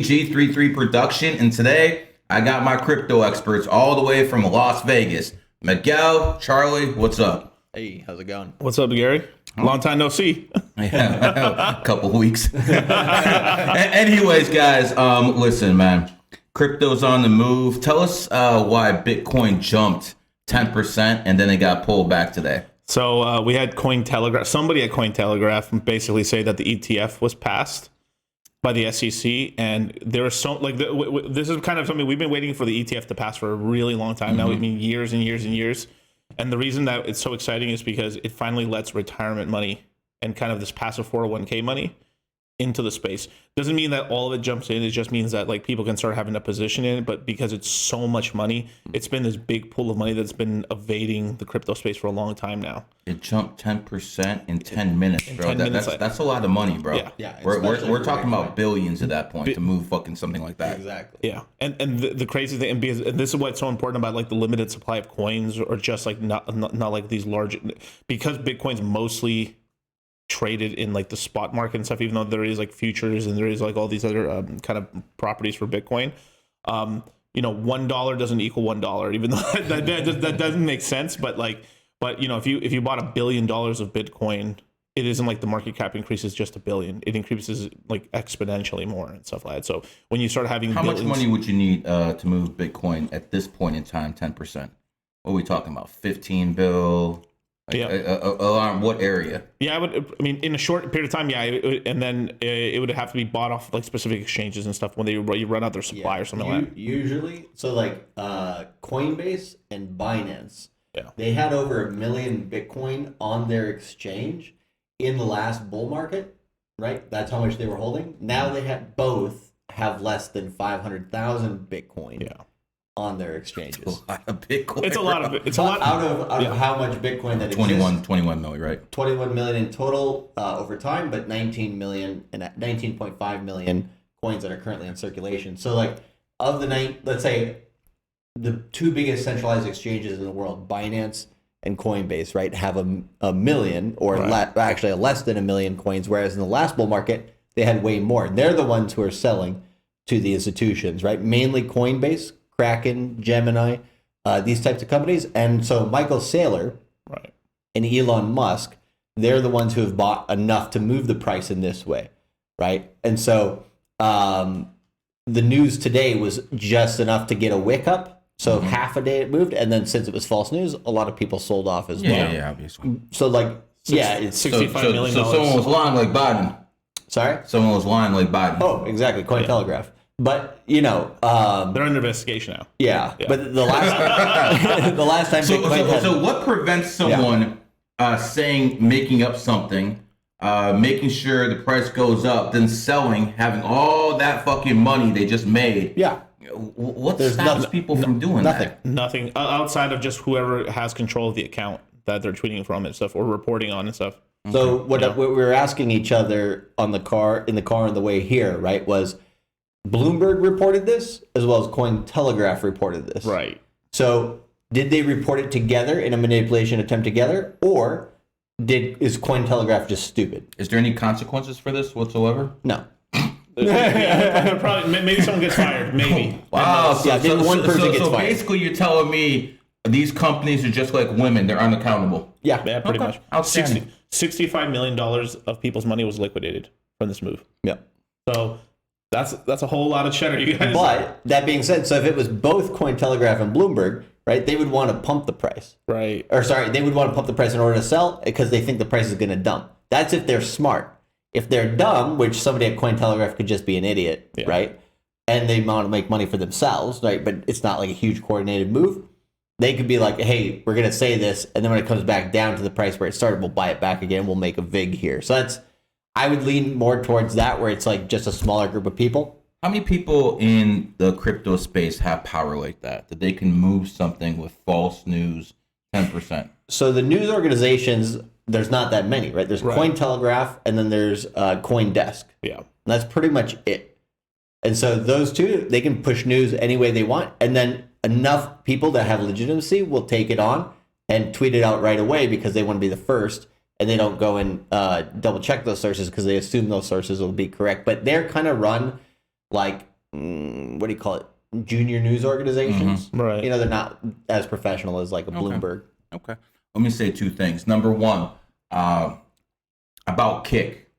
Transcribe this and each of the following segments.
GG33 production, and today I got my crypto experts all the way from Las Vegas. Miguel, Charlie, what's up? Hey, how's it going? What's up, Gary? Long time no see. Yeah, a couple weeks. Anyways, guys, listen, man. Crypto's on the move. Tell us why Bitcoin jumped 10% and then it got pulled back today. So we had Cointelegraph. Somebody at Cointelegraph basically say that the ETF was passed by the SEC, and there are so this is kind of something we've been waiting for the ETF to pass for a really long time now. I mean, years and years and years. And the reason that it's so exciting is because it finally lets retirement money and kind of this passive 401k money into the space. Doesn't mean that all of it jumps in. It just means that like people can start having a position in it. But because it's so much money, it's been this big pool of money that's been evading the crypto space for a long time now. It jumped 10% in 10 minutes, bro. 10 minutes, that's a lot of money, bro. Yeah. We're talking about billions at that point to move fucking something like that. Exactly. Yeah, and the crazy thing, and this is what's so important about like the limited supply of coins, or just like not like these large, because Bitcoin's mostly traded in like the spot market and stuff, even though there is like futures and there is like all these other kind of properties for Bitcoin. $1 doesn't equal $1, even though that doesn't make sense. But if you bought $1 billion of Bitcoin, it isn't like the market cap increases just $1 billion. It increases like exponentially more and stuff like that. So when you start having how much money would you need to move Bitcoin at this point in time? 10%. What are we talking about? 15 bill? Alarm what area? Yeah, in a short period of time, and then it would have to be bought off like specific exchanges and stuff when you run out their supply or something like that. Usually, so like Coinbase and Binance, they had over 1 million Bitcoin on their exchange in the last bull market, right? That's how much they were holding. Now they have less than 500,000 Bitcoin. On their exchanges. It's a lot of Bitcoin. It's a lot of it's a lot out of how much Bitcoin that 21 million, right? 21 million in total over time, but 19 million and 19.5 million coins that are currently in circulation. So like of the let's say the two biggest centralized exchanges in the world, Binance and Coinbase, right, have a million or actually less than 1 million coins, whereas in the last bull market they had way more. They're the ones who are selling to the institutions, right? Mainly Coinbase, Kraken, Gemini, these types of companies. And so Michael Saylor and Elon Musk, they're the ones who have bought enough to move the price in this way, right? And so the news today was just enough to get a wick up. So half a day it moved. And then since it was false news, a lot of people sold off as well. Yeah, obviously. So it's $65 million. So someone was lying like Biden. Sorry? Someone was lying like Biden. Oh, exactly. Cointelegraph. But they're under investigation now. Yeah. But the last time. So what prevents someone making up something, making sure the price goes up, then selling, having all that fucking money they just made? Yeah. What stops people from doing that? Nothing outside of just whoever has control of the account that they're tweeting from and stuff, or reporting on and stuff. So what we were asking each other in the car on the way here, right, was Bloomberg reported this as well as Cointelegraph reported this. Right. So did they report it together in a manipulation attempt together, or is Cointelegraph just stupid? Is there any consequences for this whatsoever? No. Probably, maybe someone gets fired. Maybe. Wow. So one person gets fired. Basically, you're telling me these companies are just like women; they're unaccountable. Yeah, pretty much. Outstanding. $65 million of people's money was liquidated from this move. Yeah. So that's a whole lot of cheddar, you guys. But that being said, so if it was both Cointelegraph and Bloomberg, right, they would want to pump the price. Right. Or sorry, they would want to pump the price in order to sell because they think the price is going to dump. That's if they're smart. If they're dumb, which somebody at Cointelegraph could just be an idiot, right? And they want to make money for themselves, right? But it's not like a huge coordinated move. They could be like, hey, we're going to say this, and then when it comes back down to the price where it started, we'll buy it back again. We'll make a VIG here. So I would lean more towards that, where it's like just a smaller group of people. How many people in the crypto space have power like that they can move something with false news 10%? So the news organizations, there's not that many, right? There's Cointelegraph, and then there's CoinDesk. Yeah. And that's pretty much it. And so those two, they can push news any way they want. And then enough people that have legitimacy will take it on and tweet it out right away because they want to be the first. And they don't go and double check those sources because they assume those sources will be correct. But they're kind of run like what do you call it? Junior news organizations. Right. You know, they're not as professional as like a Bloomberg. Okay. Let me say two things. Number one, about Kick.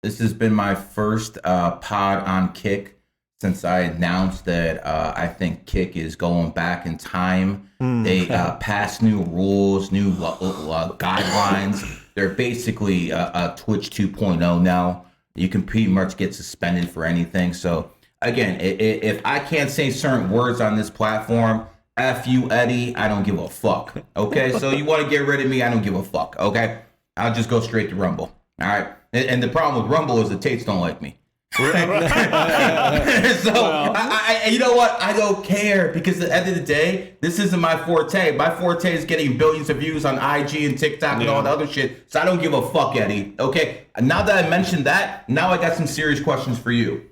This has been my first pod on Kick since I announced that I think Kick is going back in time. They passed new rules, new guidelines. They're basically a Twitch 2.0 now. You can pretty much get suspended for anything. So again, if I can't say certain words on this platform, F you, Eddie, I don't give a fuck. Okay, so you want to get rid of me, I don't give a fuck. Okay, I'll just go straight to Rumble. All right, and the problem with Rumble is the Tates don't like me. So I you know what? I don't care because at the end of the day, this isn't my forte. My forte is getting billions of views on IG and TikTok and all the other shit. So I don't give a fuck, Eddie. Okay. Now that I mentioned that, now I got some serious questions for you.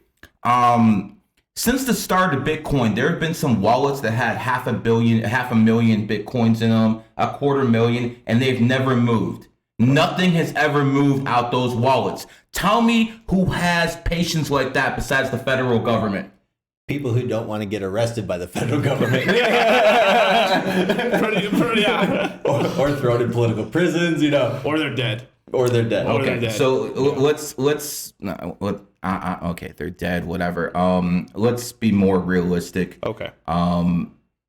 Since the start of Bitcoin, there have been some wallets that had 500 million Bitcoins in them, 250,000, and they've never moved. Nothing has ever moved out those wallets. Tell me who has patience like that besides the federal government. People who don't want to get arrested by the federal government. Or thrown in political prisons, you know. Or they're dead. Okay, so okay, they're dead, whatever. Let's be more realistic. Okay.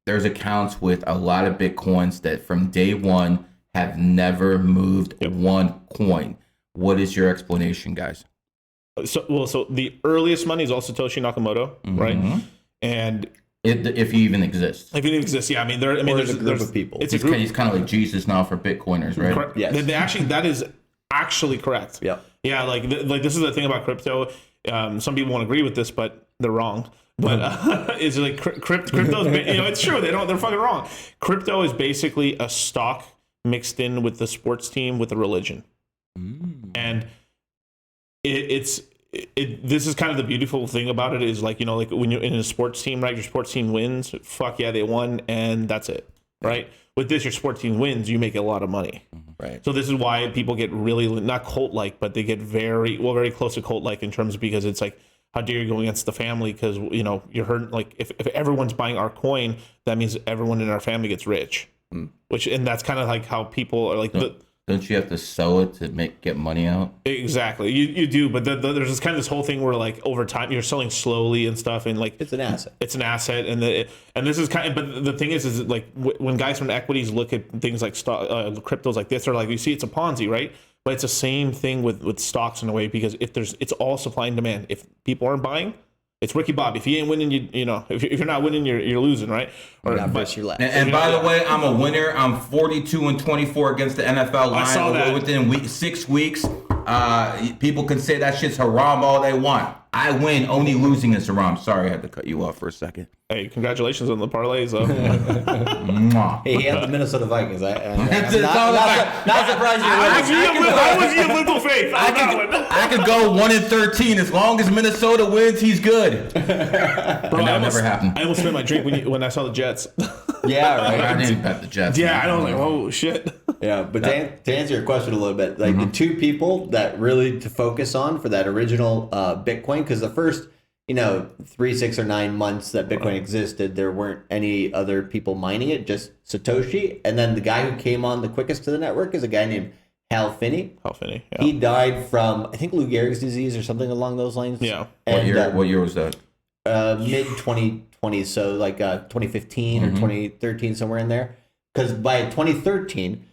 There's accounts with a lot of Bitcoins that from day one have never moved one coin. What is your explanation, guys? So the earliest money is all Satoshi Nakamoto, right? And if he even exists. If it exists, yeah. I mean, there's a group of people. It's a group. He's kind of like Jesus now for Bitcoiners, right? Correct. Yes. That is actually correct. Yeah. Yeah. Like this is the thing about crypto. Some people won't agree with this, but they're wrong. But it's like crypto's, it's true. They're fucking wrong. Crypto is basically a stock mixed in with the sports team with the religion, and this is kind of the beautiful thing about it is like when you're in a sports team, right? Your sports team wins, fuck yeah, they won, and that's it, right? With this, your sports team wins, you make a lot of money, right? So this is why people get really not cult-like, but they get very close to cult-like in terms of because it's like, how dare you go against the family? Because you're hurt. Like if everyone's buying our coin, that means everyone in our family gets rich. And that's kind of like how people are like. Don't you have to sell it to get money out? Exactly, you do, but there's this kind of this whole thing where like over time you're selling slowly and stuff, and like it's an asset. It's an asset, and this is kind of. But the thing is like when guys from equities look at things like cryptos like this, they're like, you see, it's a Ponzi, right? But it's the same thing with stocks in a way because it's all supply and demand. If people aren't buying, it's Ricky Bobby. If you ain't winning, if you're not winning, you're losing, right? Or not versus your left. And by the way, I'm a winner. I'm 42-24 against the NFL line. I saw that. Within 6 weeks. People can say that shit's haram all they want. I win. Only losing is haram. Sorry, I had to cut you off for a second. Hey, congratulations on the parlays, though. Hey, he had the Minnesota Vikings. I'm not surprised I was your little faith. I could go 1-13 as long as Minnesota wins. He's good. Bro, that never happened. I almost spit my drink when I saw the Jets. Yeah, right. I didn't bet the Jets. Yeah, I was like, oh shit. Yeah, but to answer your question a little bit, like the two people that really to focus on for that original Bitcoin, because the first 3, 6, or 9 months that Bitcoin existed, there weren't any other people mining it, just Satoshi. And then the guy who came on the quickest to the network is a guy named Hal Finney. Yeah. He died from, I think, Lou Gehrig's disease or something along those lines. Yeah. And, what year was that? Mid 2020s, so like 2015 or 2013, somewhere in there. Because by 2013,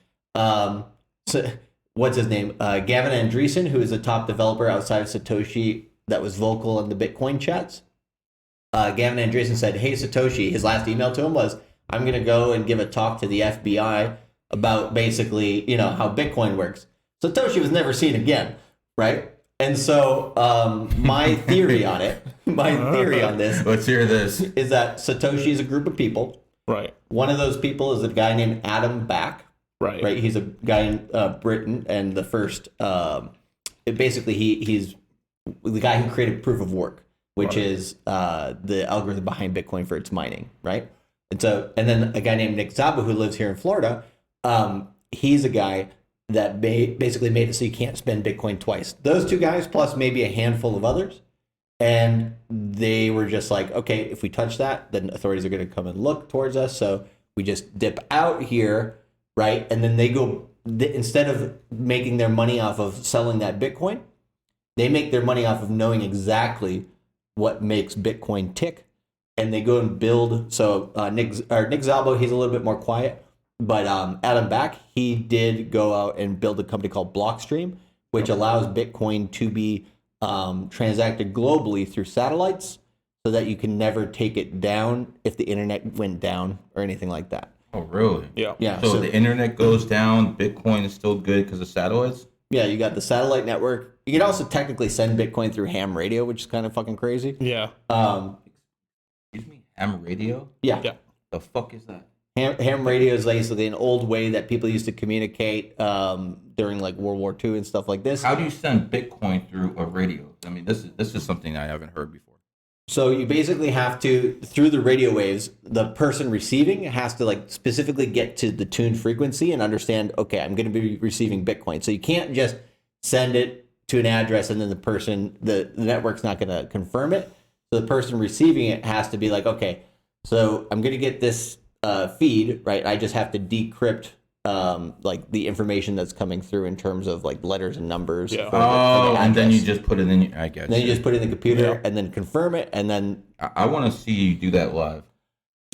what's his name? Gavin Andreessen, who is a top developer outside of Satoshi that was vocal in the Bitcoin chats. Gavin Andreessen said, hey, Satoshi, his last email to him was, I'm going to go and give a talk to the FBI about basically, how Bitcoin works. Satoshi was never seen again, right? And so my theory on this. Let's hear this. Is that Satoshi is a group of people. Right. One of those people is a guy named Adam Back. Right. He's a guy in Britain, and the first, basically he's the guy who created proof of work, which is the algorithm behind Bitcoin for its mining, right? And then a guy named Nick Szabo, who lives here in Florida, he's a guy that basically made it so you can't spend Bitcoin twice. Those two guys, plus maybe a handful of others, And they were just like, okay, if we touch that, then authorities are going to come and look towards us. So we just dip out here, right? And then they go, instead of making their money off of selling that Bitcoin, they make their money off of knowing exactly what makes Bitcoin tick. And they go and build. So Nick Szabo, he's a little bit more quiet. But Adam Back, he did go out and build a company called Blockstream, which allows Bitcoin to be transacted globally through satellites so that you can never take it down if the internet went down or anything like that. Oh, really? Yeah. Yeah. So the internet goes down, Bitcoin is still good because of satellites? Yeah, you got the satellite network. You can also technically send Bitcoin through ham radio, which is kind of fucking crazy. Yeah. Excuse me? Ham radio? Yeah. Yeah. The fuck is that? Ham radio is basically an old way that people used to communicate during like World War II and stuff like this. How do you send Bitcoin through a radio? I mean, this is something I haven't heard before. So you basically have to, through the radio waves, the person receiving has to like specifically get to the tuned frequency and understand, okay, I'm going to be receiving Bitcoin. So you can't just send it to an address and then the network's not going to confirm it. So the person receiving it has to be like, okay, so I'm going to get this feed, right? I just have to decrypt like the information that's coming through in terms of like letters and numbers. Yeah. And then you just put it in. I guess. Then you just put it in the computer and then confirm it, and then I want to see you do that live.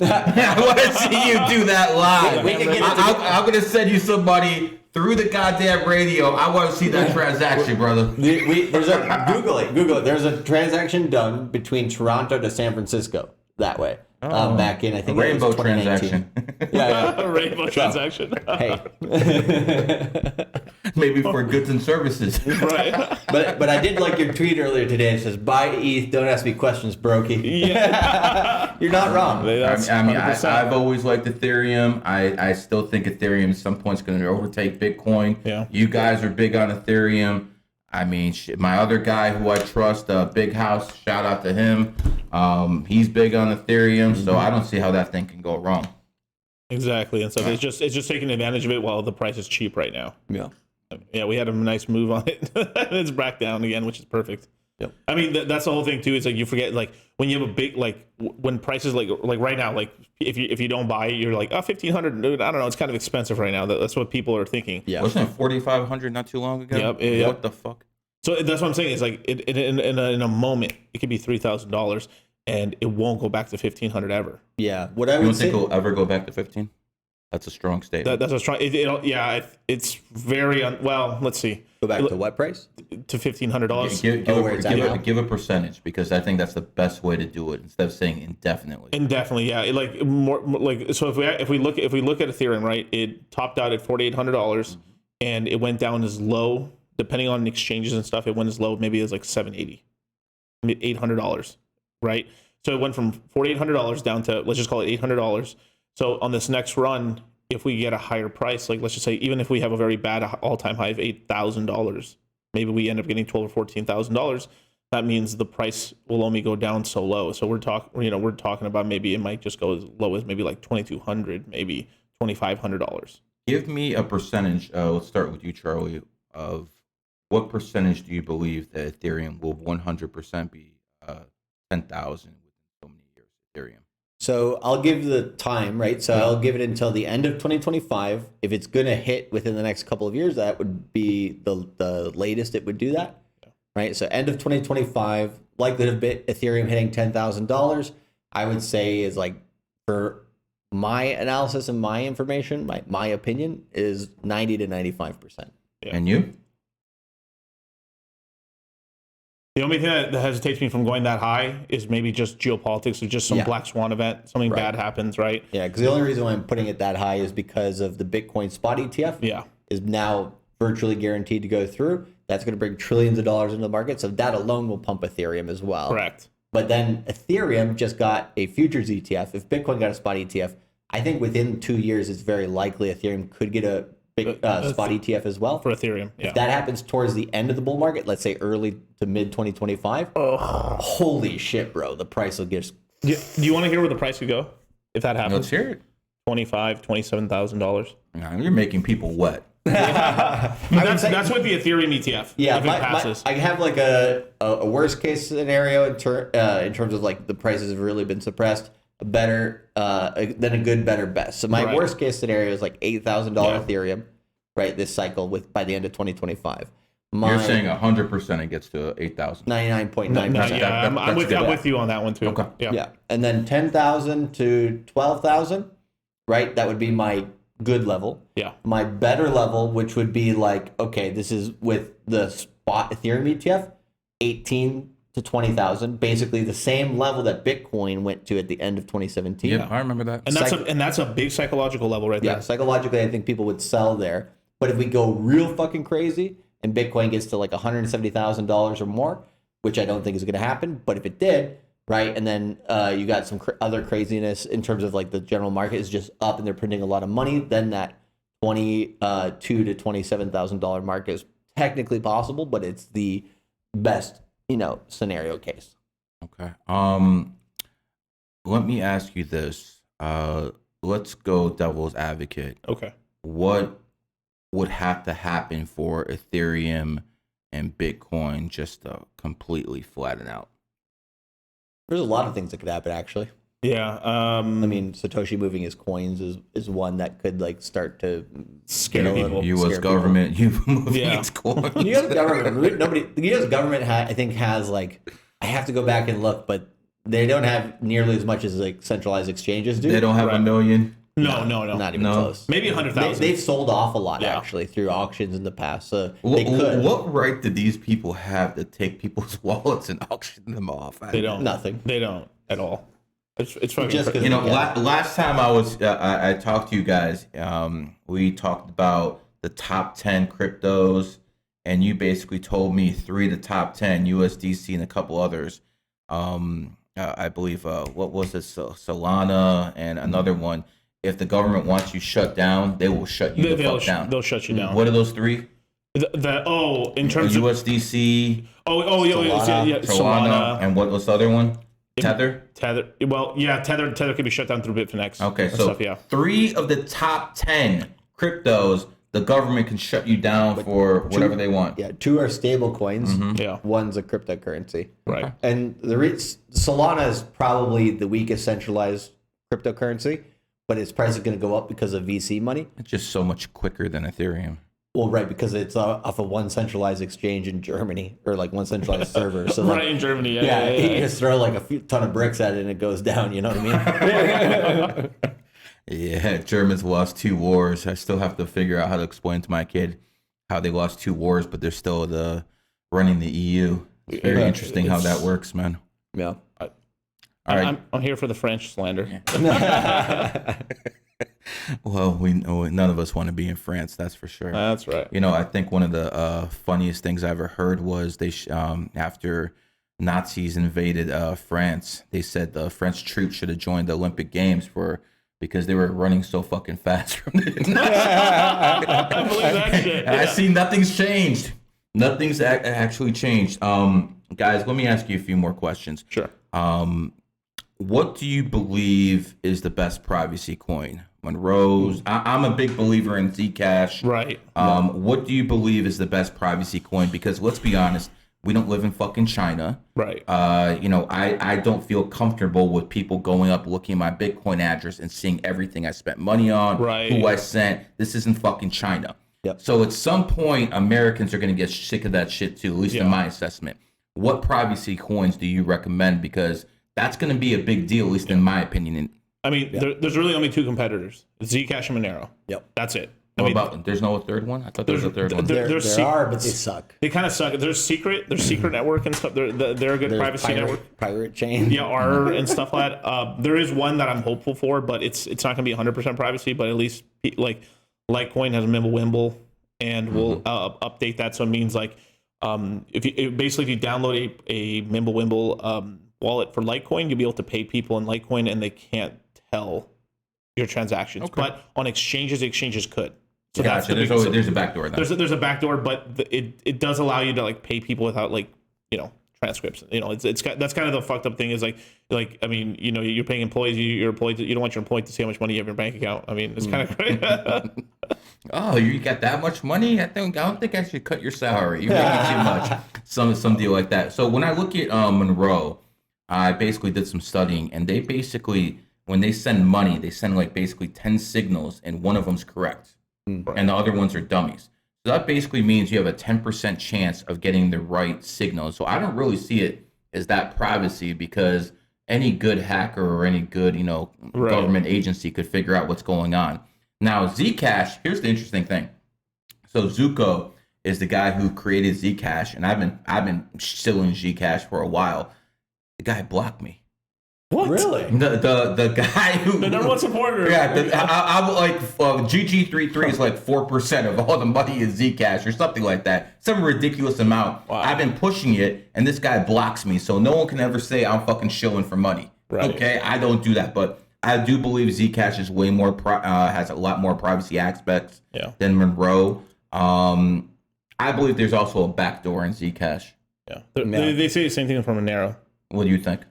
I want to see you do that live. We can get into I'm gonna send you somebody through the goddamn radio. I want to see that transaction, brother. there's a Google it. There's a transaction done between Toronto to San Francisco that way. Back in, I think, Rainbow it was 2019. transaction. Yeah. A rainbow transaction. Hey. Maybe for goods and services. Right. But I did like your tweet earlier today. It says, buy ETH, don't ask me questions, brokey. Yeah. You're not wrong. That's I mean, 100%. I've always liked Ethereum. I still think Ethereum at some point is going to overtake Bitcoin. Yeah. You guys are big on Ethereum. I mean, shit, my other guy who I trust, Big House, shout out to him. He's big on Ethereum, so I don't see how that thing can go wrong. Exactly. And so it's just taking advantage of it while the price is cheap right now. Yeah. Yeah, we had a nice move on it. It's back down again, which is perfect. Yep. I mean, that's the whole thing too. Is like you forget, like when you have a big, like when prices like right now, like if you don't buy it, you're like, oh, 1,500. Dude, I don't know. It's kind of expensive right now. That's what people are thinking. Yeah. Wasn't it 4,500 not too long ago? Yep, yeah. What the fuck? So that's what I'm saying. Is like in a moment, it could be $3,000, and it won't go back to 1,500 ever. Yeah. What I You don't would say. think it'll ever go back to 15? That's a strong statement. That's what's trying. It's very well. Let's see, Go back to what price? to $1,500 Give a percentage, because I think that's the best way to do it instead of saying indefinitely. indefinitely. Yeah, like more like so. If we look at Ethereum, right, it topped out at $4,800, and it went down as low, depending on exchanges and stuff. It went as low, maybe it was like $780, $800, right? So it went from $4,800 down to, let's just call it $800. So on this next run, if we get a higher price, like let's just say, even if we have a very bad all-time high of $8,000, maybe we end up getting $12,000 or $14,000. That means the price will only go down so low. So we're talking about maybe it might just go as low as maybe like $2,200, maybe $2,500. Give me a percentage. Let's start with you, Charlie. Of what percentage do you believe that Ethereum will 100% be 10,000 within so many years? Ethereum. So I'll give the time, right? So I'll give it until the end of 2025. If it's going to hit within the next couple of years, that would be the latest it would do that, right? So end of 2025, likelihood of Ethereum hitting $10,000, I would say is like, for my analysis and my information, my opinion is 90 to 95%. Yeah. And you? The only thing that hesitates me from going that high is maybe just geopolitics or just some black swan event. Something bad happens, right? Yeah, because the only reason why I'm putting it that high is because of the Bitcoin spot ETF. Yeah. Is now virtually guaranteed to go through. That's going to bring trillions of dollars into the market. So that alone will pump Ethereum as well. Correct. But then Ethereum just got a futures ETF. If Bitcoin got a spot ETF, I think within 2 years, it's very likely Ethereum could get a big spot ETF as well. For Ethereum, yeah. If that happens towards the end of the bull market, let's say early to mid 2025, holy shit, bro, the price will get. Do you want to hear where the price could go if that happens? Let's hear it. $27,000. You're making people wet. That's with the Ethereum ETF. Yeah, if it passes. I have like a worst case scenario in terms of like the prices have really been suppressed. Better than a good, better, best. So my worst case scenario is like $8,000 Ethereum, right? This cycle by the end of 2025. You're saying 100% it gets to 8,000. 99.9%. Yeah, I'm with you on that one too. Okay. Yeah, and then 10,000 to 12,000, right? That would be my good level. Yeah. My better level, which would be like, okay, this is with the spot Ethereum ETF, 18 to 20,000, basically the same level that Bitcoin went to at the end of 2017. Yeah, I remember that. And that's a big psychological level right there. Yeah, psychologically, I think people would sell there. But if we go real fucking crazy and Bitcoin gets to like $170,000 or more, which I don't think is going to happen, but if it did, right, and then you got some other craziness in terms of like the general market is just up and they're printing a lot of money, then that $22,000 to $27,000 mark is technically possible, but it's the best, scenario case. Okay. Let me ask you this. Let's go devil's advocate. Okay. What would have to happen for Ethereum and Bitcoin just to completely flatten out? There's a lot of things that could happen, actually. Yeah. I mean, Satoshi moving his coins is one that could like start to Scare people. U.S. government, you moving its coins. The U.S. government, the U.S. government, I think has like, I have to go back and look, but they don't have nearly as much as like centralized exchanges do. They don't have a million. No. Not even close. Maybe 100,000. They've sold off a lot actually through auctions in the past, so they could. What right do these people have to take people's wallets and auction them off? They don't. Nothing. They don't at all. It's fucking Just crazy. last time I talked to you guys, we talked about the top 10 cryptos, and you basically told me 3 of the top 10, USDC and a couple others. I believe what was it, Solana and another one. If the government wants you shut down, they will shut you the fuck down. They'll shut you down. What are those 3? In terms of USDC, Solana, Solana, and what was the other one? Tether. Well, yeah, Tether could be shut down through Bitfinex. Okay, so 3 of the top 10 cryptos, the government can shut you down for whatever they want. Yeah, 2 are stable coins. Mm-hmm. Yeah. One's a cryptocurrency. Right. And Solana is probably the weakest centralized cryptocurrency, but its price is going to go up because of VC money. It's just so much quicker than Ethereum. Well, right, because it's off of one centralized exchange in Germany, or like one centralized server. So Right, in Germany, yeah. You just throw like a ton of bricks at it and it goes down, you know what I mean? Yeah, Germans lost 2 wars. I still have to figure out how to explain to my kid how they lost 2 wars, but they're still running the EU. It's very interesting how that works, man. Yeah. All right. I'm here for the French slander. Well, we know none of us want to be in France, that's for sure. That's right. I think one of the funniest things I ever heard was after Nazis invaded France, they said the French troops should have joined the Olympic Games because they were running so fucking fast from the I believe that shit. I see nothing's changed. Nothing's actually changed. Guys, let me ask you a few more questions. Sure. What do you believe is the best privacy coin? Monroe's. I'm a big believer in Zcash. Right. What do you believe is the best privacy coin? Because let's be honest, we don't live in fucking China. Right. I don't feel comfortable with people going up, looking at my Bitcoin address and seeing everything I spent money on, right, who I sent. This isn't fucking China. Yep. So at some point, Americans are going to get sick of that shit too, at least in my assessment. What privacy coins do you recommend? Because that's going to be a big deal, at least in my opinion. I mean, there's really only 2 competitors: Zcash and Monero. Yep. That's it. There's no third one? I thought there was a third one. There are, but they suck. They kind of suck. There's secret network and stuff. They're a good privacy network. Pirate chain. Yeah, R and stuff like that. There is one that I'm hopeful for, but it's not going to be 100% privacy. But at least like Litecoin has a Mimblewimble, and we'll update that. So it means like if you download a Mimblewimble wallet for Litecoin, you'll be able to pay people in Litecoin, and they can't tell your transactions. Okay. But on exchanges could. So gotcha. There's a backdoor. There's a backdoor, but it does allow you to like pay people without transcripts. That's kind of the fucked up thing is like I mean, you're paying employees, your employees, you don't want your employee to see how much money you have in your bank account. I mean, it's kind of crazy. Oh, you got that much money? I don't think I should cut your salary. You're making too much. Some deal like that. So when I look at Monero, I basically did some studying, and they basically, when they send money, they send like basically 10 signals, and one of them's correct, and the other ones are dummies. So that basically means you have a 10% chance of getting the right signal. So I don't really see it as that privacy, because any good hacker or any good, government agency could figure out what's going on. Now, Zcash, here's the interesting thing. So Zuko is the guy who created Zcash, and I've been shilling Zcash for a while. The guy blocked me. What? Really? The guy who the number one supporter. Yeah, I'm like GG33 is like 4% of all the money in Zcash or something like that. Some ridiculous amount. Wow. I've been pushing it, and this guy blocks me, so no one can ever say I'm fucking shilling for money. Right. Okay, I don't do that, but I do believe Zcash is way more has a lot more privacy aspects than Monero. I believe there's also a backdoor in Zcash. Yeah, they say the same thing from Monero. What do you think?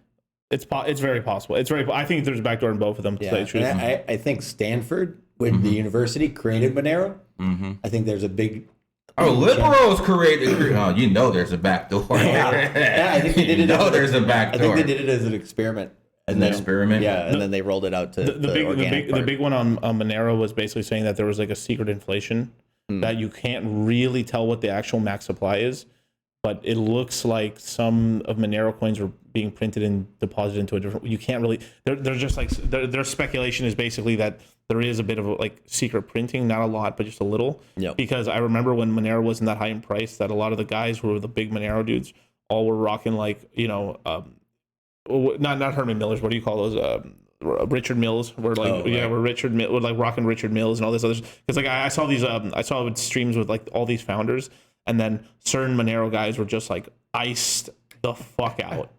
It's very possible. I think there's a backdoor in both of them. To tell you the truth. I think Stanford, with the university, created Monero. I think there's a big. Liberals created. Oh, there's a backdoor. I think they did it. There's a backdoor. I think they did it as an experiment. And then, experiment. Yeah, and then they rolled it out to the big one on Monero was basically saying that there was like a secret inflation that you can't really tell what the actual max supply is, but it looks like some of Monero coins were being printed and deposited into a different. You can't really. They're just like their speculation is basically that there is a bit of like secret printing, not a lot, but just a little. Yep. Because I remember when Monero wasn't that high in price, that a lot of the guys who were the big Monero dudes all were rocking like not Herman Millers. What do you call those? Richard Mills. We're like we're like rocking Richard Mills and all this other. Because like I saw these I saw streams with like all these founders, and then certain Monero guys were just like iced the fuck out.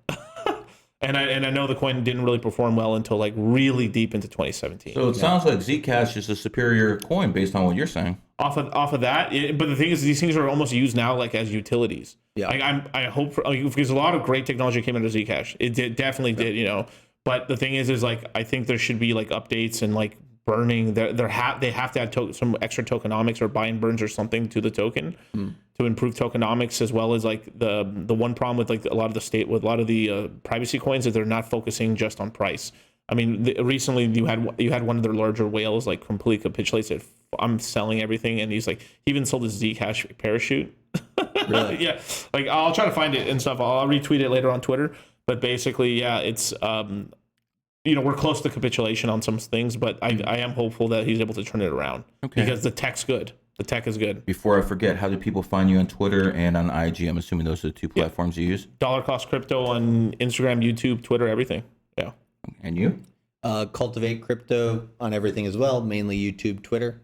And I know the coin didn't really perform well until like really deep into 2017. So it sounds like Zcash is a superior coin based on what you're saying. Off of that, but the thing is, these things are almost used now like as utilities. Yeah. Like I hope because a lot of great technology came out of Zcash. It definitely did, But the thing is like I think there should be like updates and like burning. They have to add some extra tokenomics or buy and burns or something to the token to improve tokenomics, as well as like the one problem with like a lot of the privacy coins is they're not focusing just on price. I mean, recently you had one of their larger whales like completely capitulate, said I'm selling everything, and he even sold his Zcash parachute. Really? Yeah, like I'll try to find it and stuff. I'll retweet it later on Twitter. But basically, yeah, it's we're close to capitulation on some things, but I am hopeful that he's able to turn it around because the tech's good. The tech is good. Before I forget, how do people find you on Twitter and on IG? I'm assuming those are the two platforms you use. Dollar Cost Crypto on Instagram, YouTube, Twitter, everything. Yeah. And you? Cultivate Crypto on everything as well, mainly YouTube, Twitter.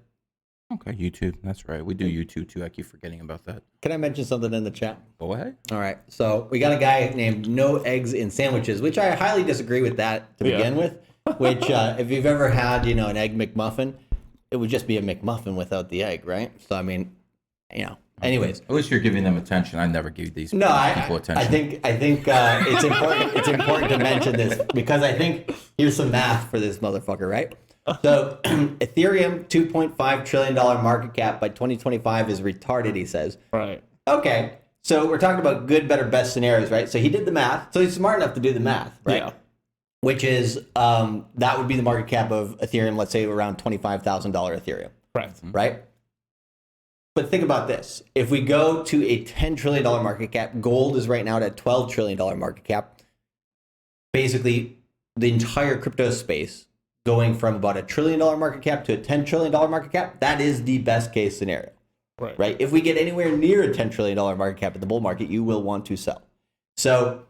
Okay, YouTube. That's right. We do YouTube too. I keep forgetting about that. Can I mention something in the chat? Go ahead. All right. So we got a guy named No Eggs in Sandwiches, which I highly disagree with that to begin with. Which, if you've ever had, an Egg McMuffin, it would just be a McMuffin without the egg, right? So, I mean, anyways. At least you're giving them attention. I never give these people attention. I think it's important. It's important to mention this because I think here's some math for this motherfucker, right? So Ethereum $2.5 trillion market cap by 2025 is retarded, he says. Right. Okay. So we're talking about good, better, best scenarios, right? So he did the math. So he's smart enough to do the math, right? Yeah. Which is that would be the market cap of Ethereum, let's say around $25,000 Ethereum. Correct. Right? But think about this. If we go to a $10 trillion market cap, gold is right now at a $12 trillion market cap. Basically, the entire crypto space going from about a $1 trillion market cap to a $10 trillion market cap, that is the best case scenario. Right? If we get anywhere near a $10 trillion market cap in the bull market, you will want to sell. So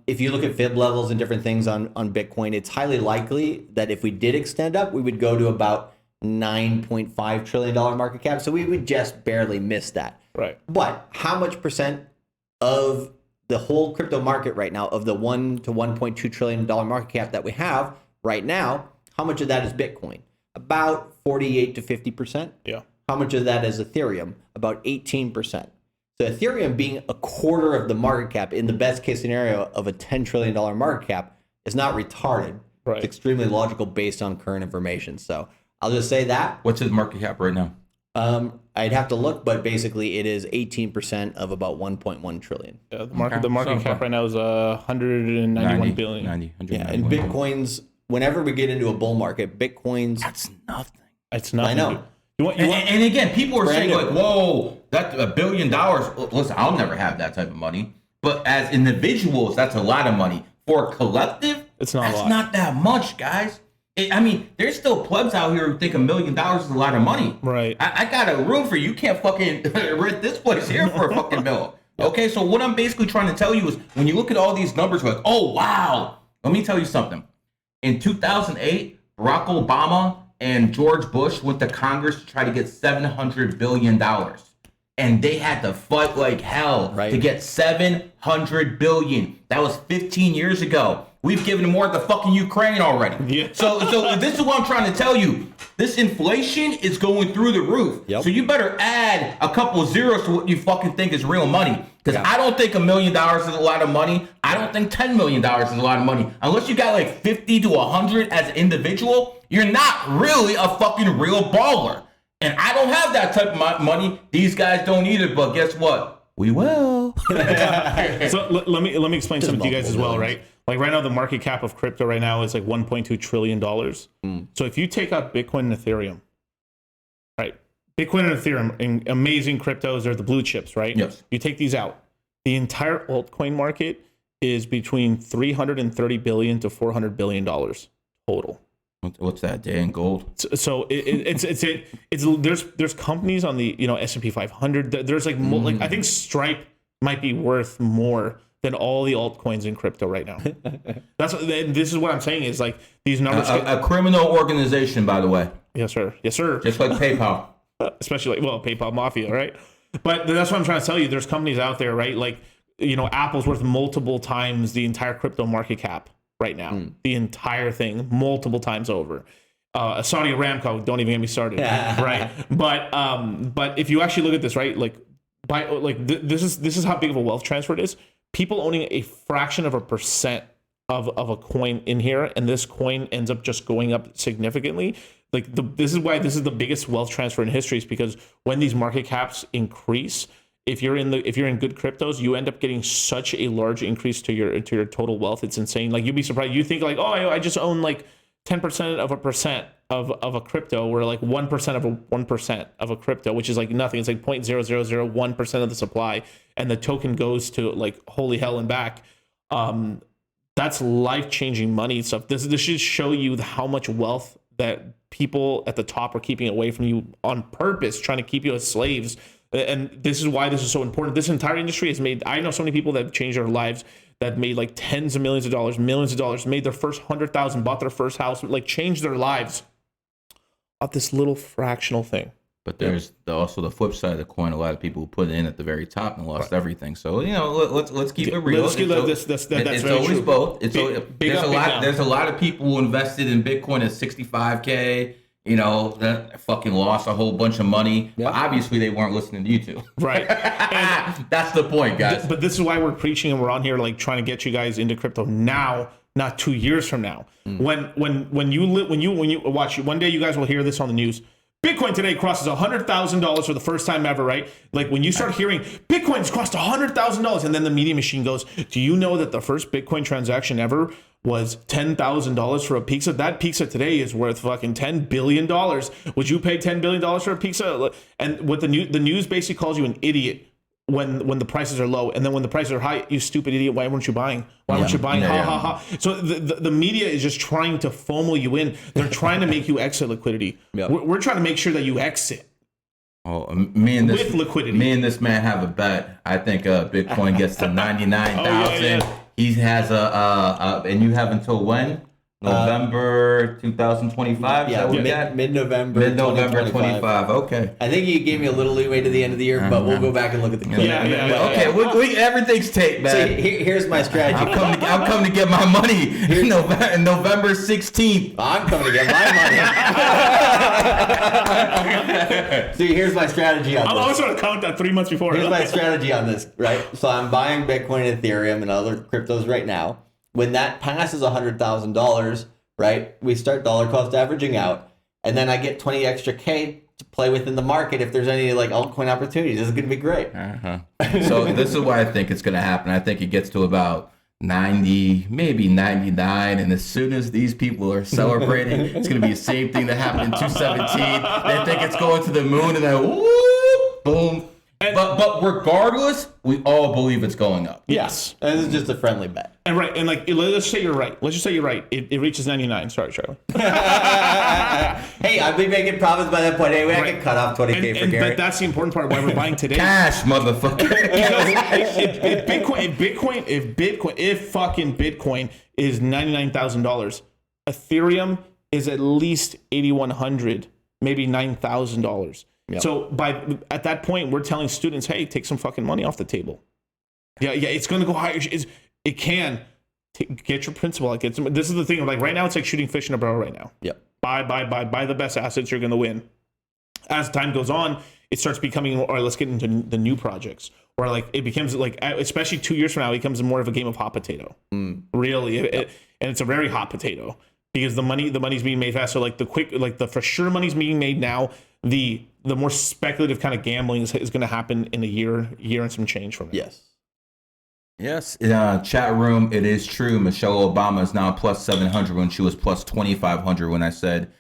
if you look at fib levels and different things on Bitcoin, it's highly likely that if we did extend up, we would go to about $9.5 trillion market cap. So we would just barely miss that. Right. But how much percent of the whole crypto market right now, of the $1 to $1.2 trillion market cap that we have right now, how much of that is Bitcoin? About 48 to 50%. Yeah. How much of that is Ethereum? About 18%. So Ethereum being a quarter of the market cap in the best case scenario of a $10 trillion market cap is not retarded. Right. It's extremely logical based on current information. So I'll just say that. What's his market cap right now? I'd have to look, but basically it is 18% of about 1.1 trillion. The market cap right now is 191 billion. 90, Yeah, and Bitcoin's, whenever we get into a bull market, Bitcoin's... That's nothing. It's nothing. I know. And again, people are saying new. like, whoa, that's $1 billion. Listen, I'll never have that type of money. But as individuals, that's a lot of money. For a collective, It's not a lot. that's not that much, guys. I mean, there's still plebs out here who think $1 million is a lot of money. Right. I got a room for you. You can't fucking rent this place here for a fucking bill. Okay, so what I'm basically trying to tell you is when you look at all these numbers, you're like, oh, wow. Let me tell you something. In 2008, Barack Obama and George Bush went to Congress to try to get $700 billion. And they had to fight like hell to get $700 billion. That was 15 years ago. We've given more to fucking Ukraine already. Yeah. So this is what I'm trying to tell you. This inflation is going through the roof. Yep. So you better add a couple of zeros to what you fucking think is real money. Because I don't think $1 million is a lot of money. I don't think $10 million is a lot of money. Unless you got like 50 to 100 as an individual, you're not really a fucking real baller. And I don't have that type of money. These guys don't either. But guess what? We will. So let me explain something to you guys as well, right? Like right now, the market cap of crypto right now is like $1.2 trillion. So if you take out Bitcoin and Ethereum, right? Bitcoin and Ethereum, amazing cryptos, they're the blue chips, right? Yes. You take these out, the entire altcoin market is between $330 billion to $400 billion total. What's that day in gold? So there's companies on the S&P 500. There's like like I think Stripe might be worth more than all the altcoins in crypto right now. This is what I'm saying is like these numbers. A criminal organization, by the way. Yes, sir. Yes, sir. Just like PayPal. Especially PayPal Mafia, right? But that's what I'm trying to tell you. There's companies out there, right? Like Apple's worth multiple times the entire crypto market cap right now. The entire thing, multiple times over. Saudi Aramco, don't even get me started, right? But if you actually look at this, right, this is how big of a wealth transfer it is. People owning a fraction of a percent of a coin in here, and this coin ends up just going up significantly. This is why this is the biggest wealth transfer in history, is because when these market caps increase, if you're in good cryptos, you end up getting such a large increase to your total wealth. It's insane. Like you'd be surprised. You think like, oh, I just own like 10% of a percent of a crypto, or like 1% of a 1% of a crypto, which is like nothing. It's like 0.0001% of the supply, and the token goes to like holy hell and back. That's life-changing money stuff. This should show you how much wealth that people at the top are keeping away from you on purpose, trying to keep you as slaves. And this is why this is so important. This entire industry has made, I know so many people that have changed their lives, that made like tens of millions of dollars, made their first 100,000, bought their first house, like changed their lives off this little fractional thing. But there's also the flip side of the coin. A lot of people who put it in at the very top and lost everything. So let's keep it real. That's it's always true. Both. There's a lot of people who invested in Bitcoin at 65K. That fucking lost a whole bunch of money. But obviously they weren't listening to you two. Right. That's the point, guys. But this is why we're preaching, and we're on here like trying to get you guys into crypto now, not 2 years from now. When you watch, one day you guys will hear this on the news. Bitcoin today crosses $100,000 for the first time ever, right? Like when you start hearing Bitcoin's crossed $100,000, and then the media machine goes, do you know that the first Bitcoin transaction ever was $10,000 for a pizza? That pizza today is worth fucking $10 billion. Would you pay $10 billion for a pizza? And what the news basically calls you an idiot when the prices are low, and then when the prices are high, you stupid idiot, why weren't you buying? Why weren't you buying? Ha. So the media is just trying to FOMO you in. They're trying to make you exit liquidity. We're trying to make sure that you exit. Oh, me and this with liquidity. Me and this man have a bet. I think Bitcoin gets to 99,000. He has and you have until when? November 2025? Mid-November. Mid-November 25. Okay. I think you gave me a little leeway to the end of the year, but we'll go back and look at the clip. Okay, everything's taped, man. So here's my strategy. I'm coming to get my money in November 16th. I'm coming to get my money. See, here's my strategy on this. I'm always going to count that 3 months before. Here's my strategy on this, right? So I'm buying Bitcoin, Ethereum, and other cryptos right now. When that passes $100,000, right, we start dollar cost averaging out, and then I get 20 extra K to play within the market if there's any like altcoin opportunities. This is going to be great. So this is what I think is going to happen. I think it gets to about 90, maybe 99, and as soon as these people are celebrating, it's going to be the same thing that happened in 2017. They think it's going to the moon, and then whoop, boom. But regardless, we all believe it's going up. Yes. And this is just a friendly bet. And right, and like let's say you're right. Let's just say you're right. It reaches 99. Sorry, Charlie. Hey, I'll be making profits by that point anyway. I can cut off 20K for Gary. But that's the important part why we're buying today. Cash, motherfucker. If fucking Bitcoin is $99,000, Ethereum is at least $8,100, maybe $9,000. Yep. So at that point, we're telling students, hey, take some fucking money off the table. Yeah, it's going to go higher. It can. Get your principal. Like this is the thing. Like right now, it's like shooting fish in a barrel right now. Yep. Buy the best assets. You're going to win. As time goes on, it starts becoming, all right, let's get into the new projects. Or like it becomes like, especially 2 years from now, it becomes more of a game of hot potato. Really. And it's a very hot potato because the money's being made fast. So like the for sure money's being made now. The more speculative kind of gambling is going to happen in a year and some change from it. Yes. Chat room, it is true. Michelle Obama is now plus 700 when she was plus 2,500 when I said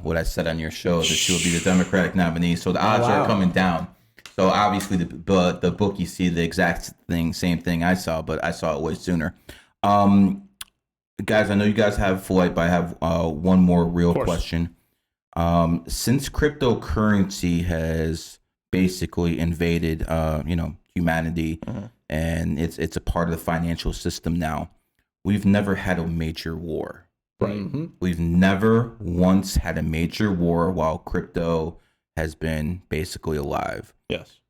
what I said on your show that she would be the Democratic nominee. So the odds are coming down. So obviously the bookies see the exact same thing I saw, but I saw it way sooner. Guys, I know you guys have flight, but I have one more real question. Since cryptocurrency has basically invaded, humanity, and it's a part of the financial system now, we've never had a major war. Right. Mm-hmm. We've never once had a major war while crypto has been basically alive. Yes.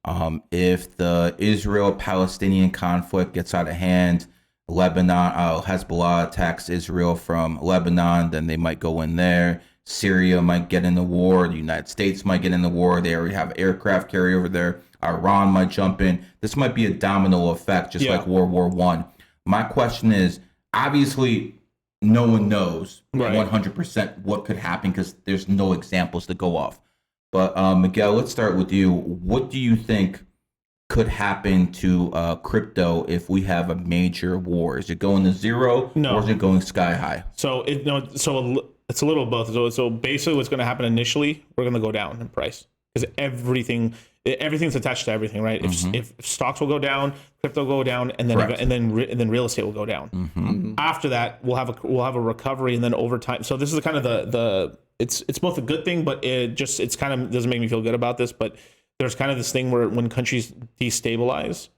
If the Israel-Palestinian conflict gets out of hand, Lebanon, Hezbollah attacks Israel from Lebanon, then they might go in there. Syria might get in the war. The United States might get in the war. They already have aircraft carrier over there. Iran might jump in. This might be a domino effect, just like World War I. My question is, obviously, no one knows 100% what could happen because there's no examples to go off. But Miguel, let's start with you. What do you think could happen to crypto if we have a major war? Is it going to zero, or is it going sky high? So it's a little of both. So basically, what's going to happen initially, we're going to go down in price because everything's attached to everything, right? If stocks will go down, crypto will go down, and then real estate will go down. After that, we'll have a recovery, and then over time. So this is kind of the it's both a good thing, but it's kind of doesn't make me feel good about this. But there's kind of this thing where when countries destabilize,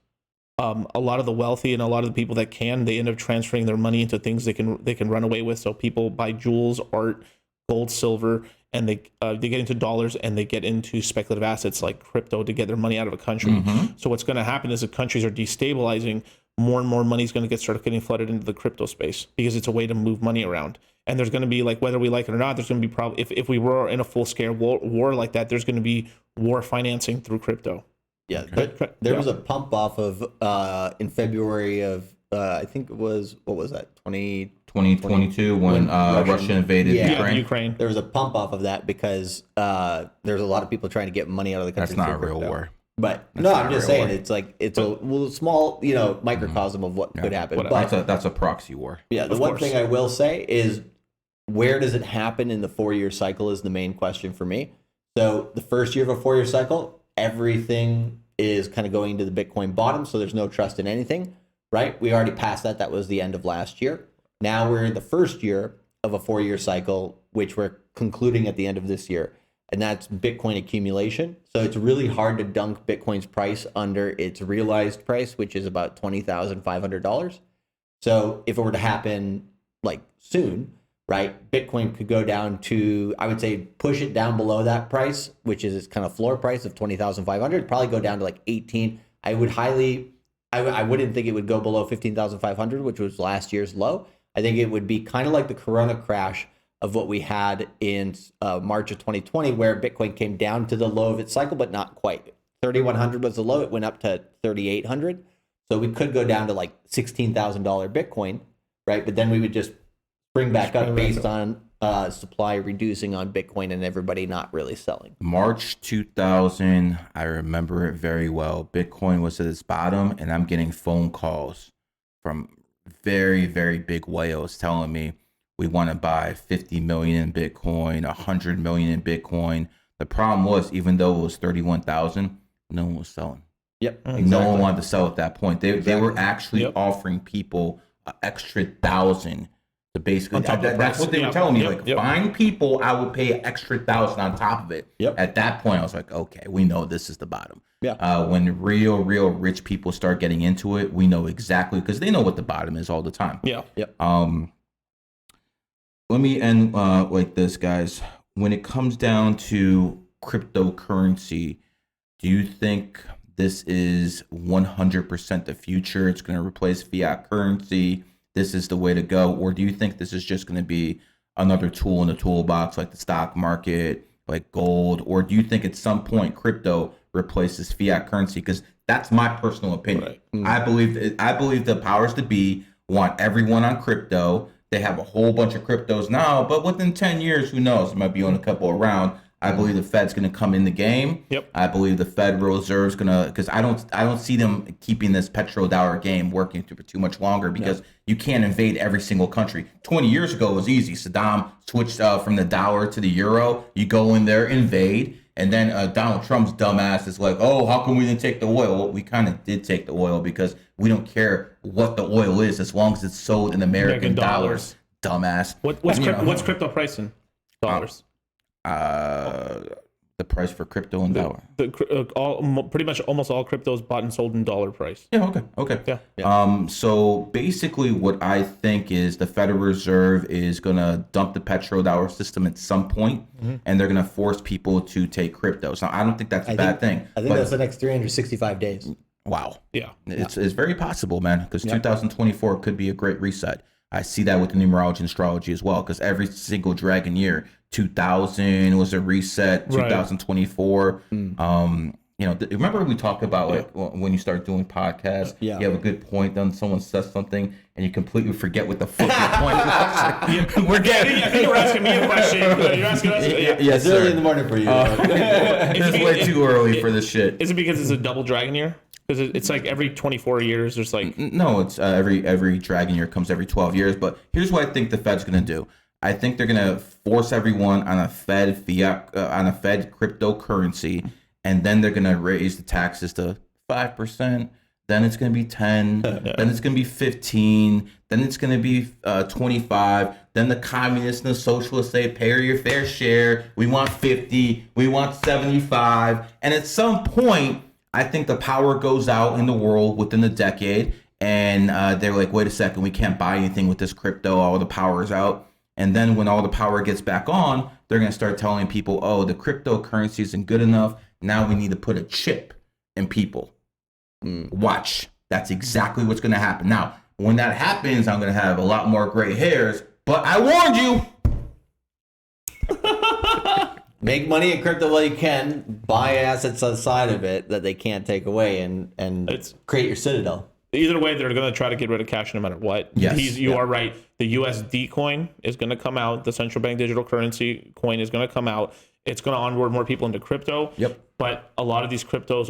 a lot of the wealthy and a lot of the people that they end up transferring their money into things they can run away with. So people buy jewels, art, gold, silver, and they get into dollars and they get into speculative assets like crypto to get their money out of a country. So what's going to happen is if countries are destabilizing, more and more money is going to start getting flooded into the crypto space because it's a way to move money around. And there's going to be, like, whether we like it or not, there's going to be probably if we were in a full scale war like that, there's going to be war financing through crypto. Yeah, there was a pump off of in February of I think it was, what was that, 2022 when Russia invaded Ukraine. There was a pump off of that because there's a lot of people trying to get money out of the country. That's not a real war. But no, I'm just saying it's like it's a small microcosm of what could happen. But that's a proxy war. Yeah, the one thing I will say is, where does it happen in the 4-year cycle is the main question for me. So the first year of a 4-year cycle, everything is kind of going to the Bitcoin bottom, so there's no trust in anything, right? We already passed that. That was the end of last year. Now we're in the first year of a 4-year cycle, which we're concluding at the end of this year, and that's Bitcoin accumulation. So it's really hard to dunk Bitcoin's price under its realized price, which is about $20,500. So if it were to happen like soon, right, Bitcoin could go down to, I would say, push it down below that price, which is its kind of floor price of $20,500, probably go down to like 18. I wouldn't think it would go below 15,500, which was last year's low. I think it would be kind of like the Corona crash of what we had in March of 2020, where Bitcoin came down to the low of its cycle, but not quite. 3,100 was the low. It went up to 3,800. So we could go down to like $16,000 Bitcoin, right? But then we would just spring back up based on supply reducing on Bitcoin and everybody not really selling. March 2000, I remember it very well. Bitcoin was at its bottom, and I'm getting phone calls from very, very big whales telling me we want to buy 50 million in Bitcoin, 100 million in Bitcoin. The problem was, even though it was 31,000, no one was selling. Yep. Like, no one wanted to sell at that point. They were actually offering people an extra 1,000 to basically. That's what they were telling me. Buying people, I would pay an extra 1,000 on top of it. Yep. At that point, I was like, okay, we know this is the bottom. Yeah. When real rich people start getting into it, we know exactly, because they know what the bottom is all the time. Yeah. Yep. Let me end like this, guys. When it comes down to cryptocurrency, do you think this is 100% the future? It's going to replace fiat currency. This is the way to go. Or do you think this is just going to be another tool in the toolbox, like the stock market, like gold? Or do you think at some point crypto replaces fiat currency? Because that's my personal opinion. Right. I believe the powers to be want everyone on crypto. They have a whole bunch of cryptos now, but within 10 years, who knows? It might be on a couple around. I believe the Fed's going to come in the game. Yep. I believe the Federal Reserve's going to, because I don't see them keeping this petrodollar game working for too much longer, because you can't invade every single country. 20 years ago it was easy. Saddam switched from the dollar to the euro. You go in there, invade, and then Donald Trump's dumbass is like, oh, how come we didn't take the oil? Well, we kind of did take the oil because we don't care what the oil is as long as it's sold in American dollars. Dumbass. What's crypto price in dollars? The price for crypto in dollar. Pretty much almost all crypto is bought and sold in dollar price. Yeah. Okay. Yeah. So basically, what I think is the Federal Reserve is gonna dump the petrodollar system at some point, and they're gonna force people to take cryptos. Now, I don't think that's a bad thing. I think that's the next 365 days. Wow. Yeah. It's very possible, man, because 2024 could be a great reset. I see that with the numerology and astrology as well, because every single dragon year, 2000 was a reset, 2024. Remember we talked about like when you start doing podcasts, you have a good point, then someone says something, and you completely forget what the fuck your point was. We're getting. I think you're asking me a question. You're asking us. Yes, it's early in the morning for you. It's way too early for this shit. Is it because it's a double dragon year? Because it's like every 24 years, there's like... No, it's every dragon year comes every 12 years. But here's what I think the Fed's going to do. I think they're going to force everyone on a Fed fiat, on a Fed cryptocurrency, and then they're going to raise the taxes to 5%. Then it's going to be 10. Then it's going to be 15. Then it's going to be 25. Then the communists and the socialists say, pay your fair share. We want 50. We want 75. And at some point, I think the power goes out in the world within a decade, and they're like, wait a second, we can't buy anything with this crypto. All the power is out. And then when all the power gets back on, they're going to start telling people, oh, the cryptocurrency isn't good enough. Now we need to put a chip in people. Watch. That's exactly what's going to happen. Now, when that happens, I'm going to have a lot more gray hairs, but I warned you. Make money in crypto while you can. Buy assets outside of it that they can't take away, and create your citadel. Either way, they're going to try to get rid of cash no matter what. Yes. You are right. The USD coin is going to come out. The central bank digital currency coin is going to come out. It's going to onboard more people into crypto. Yep. But a lot of these cryptos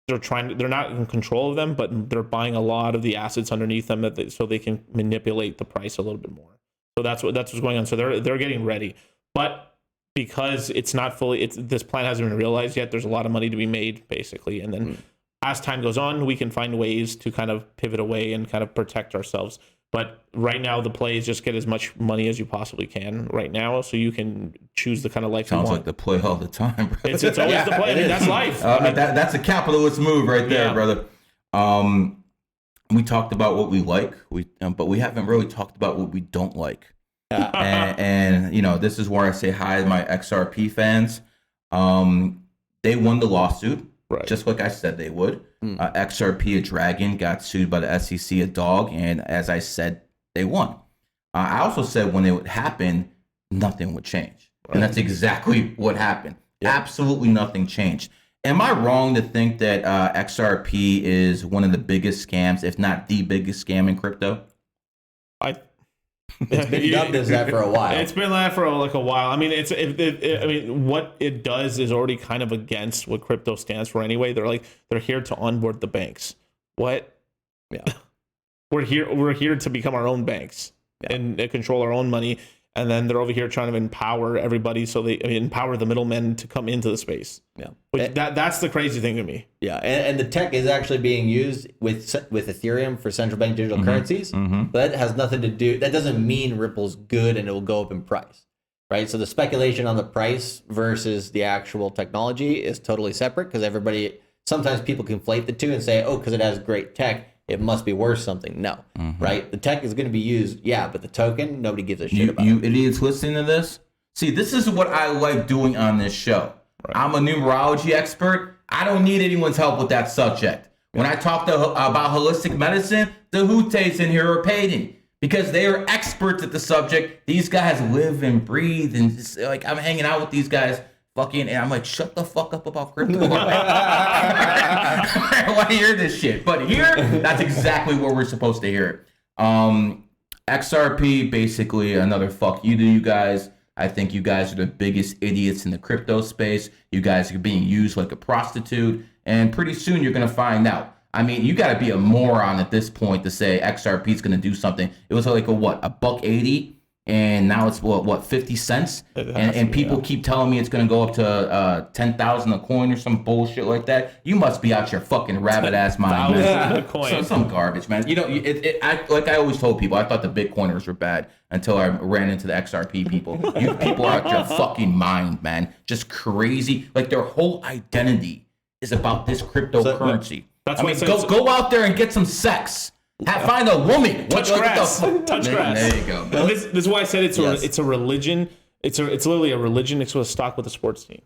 they're not in control of them, but they're buying a lot of the assets underneath them so they can manipulate the price a little bit more. So that's what's going on. So they're getting ready. But because it's not fully, this plan hasn't been realized yet, there's a lot of money to be made, basically. And then as time goes on, we can find ways to kind of pivot away and kind of protect ourselves. But right now, the play is just get as much money as you possibly can right now, so you can choose the kind of life you want. Sounds like the play all the time, bro. It's always the play. I mean, that's life. That's a capitalist move right there, brother. We talked about what we like, but we haven't really talked about what we don't like. And this is where I say hi to my XRP fans. They won the lawsuit, just like I said they would. XRP, a dragon, got sued by the SEC, a dog, and as I said, they won. I also said when it would happen, nothing would change, and that's exactly what happened. Absolutely nothing changed. Am I wrong to think that XRP is one of the biggest scams, if not the biggest scam in crypto? It's been dubbed as that for a while. It's been that for like a while. I mean, I mean, what it does is already kind of against what crypto stands for anyway. They're here to onboard the banks. What? Yeah. We're here to become our own banks and control our own money. And then they're over here trying to empower everybody, so they empower the middlemen to come into the space. Yeah, that's the crazy thing to me. Yeah, and the tech is actually being used with Ethereum for central bank digital currencies, but that has nothing to do. That doesn't mean Ripple's good and it will go up in price, right? So the speculation on the price versus the actual technology is totally separate, because sometimes people conflate the two and say, oh, because it has great tech, it must be worth something. No, right? The tech is going to be used, but the token, nobody gives a shit about. You idiots listening to this? See, this is what I like doing on this show. Right. I'm a numerology expert. I don't need anyone's help with that subject. When I talk about holistic medicine, the Hutes in here are paid because they are experts at the subject. These guys live and breathe, and just, like, I'm hanging out with these guys. And I'm like, shut the fuck up about crypto. I want to hear this shit. But here, that's exactly where we're supposed to hear it. XRP, basically another fuck you to you guys. I think you guys are the biggest idiots in the crypto space. You guys are being used like a prostitute. And pretty soon you're going to find out. I mean, you got to be a moron at this point to say XRP is going to do something. It was like $1.80. And now it's what 50 cents, and people keep telling me it's gonna go up to 10,000 a coin or some bullshit like that. You must be out your fucking rabbit ass mind, man. Some garbage, man. You know, like I always told people, I thought the Bitcoiners were bad until I ran into the XRP people. You people are out your fucking mind, man. Just crazy. Like their whole identity is about this cryptocurrency. That's why go out there and get some sex. Find a woman. Touch grass. Touch grass. There you go, man. This is why I said it's a religion. It's literally a religion next to a stock with a sports team.